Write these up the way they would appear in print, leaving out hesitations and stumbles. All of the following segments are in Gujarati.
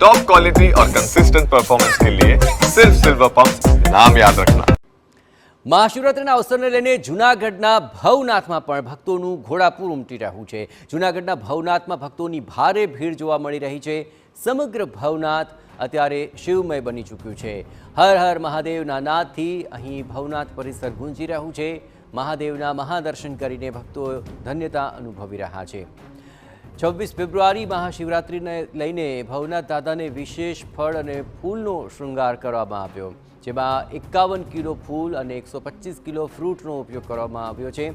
टॉप क्वालिटी और कंसिस्टेंट परफॉर्मेंस के लिए सिर्फ सिल्वर पंप नाम याद रखना। મહાશિવરાત્રિના અવસરને લઈને જૂનાગઢના ભવનાથમાં પણ ભક્તોનું ઘોડાપૂર ઉમટી રહ્યું છે। જૂનાગઢના ભવનાથમાં ભક્તોની ભારે ભીડ જોવા મળી રહી છે। સમગ્ર ભવનાથ અત્યારે શિવમય બની ચૂક્યું છે। હર હર મહાદેવના નાદથી અહીં ભવનાથ પરિસર ગુંજી રહ્યું છે। મહાદેવના મહાદર્શન કરીને ભક્તો ધન્યતા અનુભવી રહ્યા છે। 26 ફેબ્રુઆરી મહાશિવરાત્રિને લઈને ભવનાથ દાદાને વિશેષ ફળ અને ફૂલનો શૃંગાર કરવામાં આવ્યો, જેમાં 51 કિલો ફૂલ અને 125 કિલો ફ્રૂટનો ઉપયોગ કરવામાં આવ્યો છે।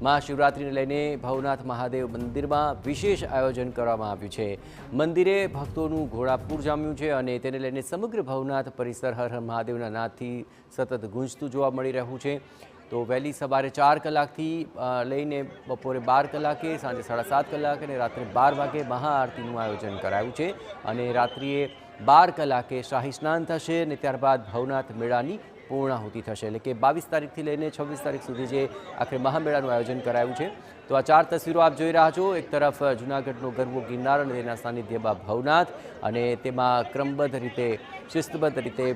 મહાશિવરાત્રિને લઈને ભવનાથ મહાદેવ મંદિરમાં વિશેષ આયોજન કરવામાં આવ્યું છે। મંદિરે ભક્તોનું ઘોડાપૂર જામ્યું છે અને તેને લઈને સમગ્ર ભવનાથ પરિસર હર હર મહાદેવના નાદથી સતત ગુંજતું જોવા મળી રહ્યું છે। તો વહેલી સવારે 4 કલાકથી લઈને બપોરે 12 કલાકે, સાંજે 7:30 કલાકે અને રાત્રે 12 વાગે મહાઆરતીનું આયોજન કરાયું છે અને રાત્રિએ 12 કલાકે શાહી સ્નાન થશે અને ત્યારબાદ ભવનાથ મેળાની પૂર્ણાહુતિ થશે। એટલે કે 22 તારીખથી લઈને 26 તારીખ સુધી જે આખરે મહામેળાનું આયોજન કરાયું છે। તો આ 4 તસવીરો આપ જોઈ રહ્યા છો। એક તરફ જૂનાગઢનો ગરવો ગિરનાર અને તેના સાનિધ્યમાં ભવનાથ, અને તેમાં ક્રમબદ્ધ રીતે શિસ્તબદ્ધ રીતે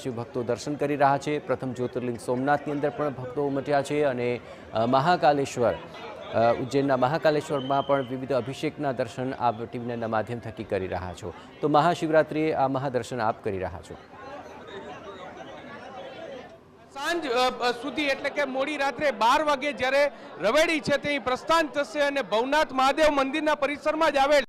શિવભક્તો દર્શન કરી રહ્યા છે। પ્રથમ જ્યોતિર્લિંગ સોમનાથની અંદર પણ ભક્તો ઉમટ્યા છે અને મહાકાલેશ્વર ઉજ્જૈનના મહાકાલેશ્વરમાં પણ વિવિધ અભિષેકના દર્શન આપ ટીવીના માધ્યમ થકી કરી રહ્યા છો। તો મહાશિવરાત્રિએ આ મહાદર્શન આપ કરી રહ્યા છો। સાંજ સુધી એટલે કે મોડી રાત્રે 12 વાગે જ્યારે રવેડી છે તે પ્રસ્થાન થશે અને ભવનાથ મહાદેવ મંદિરના પરિસરમાં જ આવેલ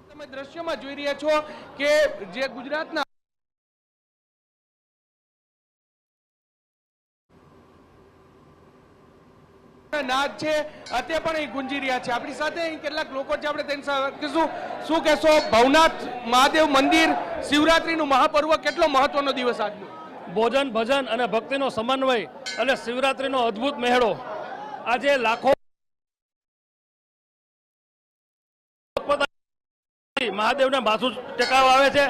તમે દ્રશ્યમાં જોઈ રહ્યા છો કે જે ગુજરાતના નાદ છે તે પણ અહીં ગુંજી રહ્યા છે। આપણી સાથે અહીં કેટલાક લોકો છે, આપણે તેની સાથે કહીશું। શું કહેશો, ભવનાથ મહાદેવ મંદિર શિવરાત્રીનું મહાપર્વ કેટલો મહત્વનો દિવસ આજનો? ભોજન ભજન અને ભક્તિનો સમન્વય અને શિવરાત્રીનો અદ્ભુત મેળો આજે લાખો મહાદેવને માથું ટેકાવવા આવે છે।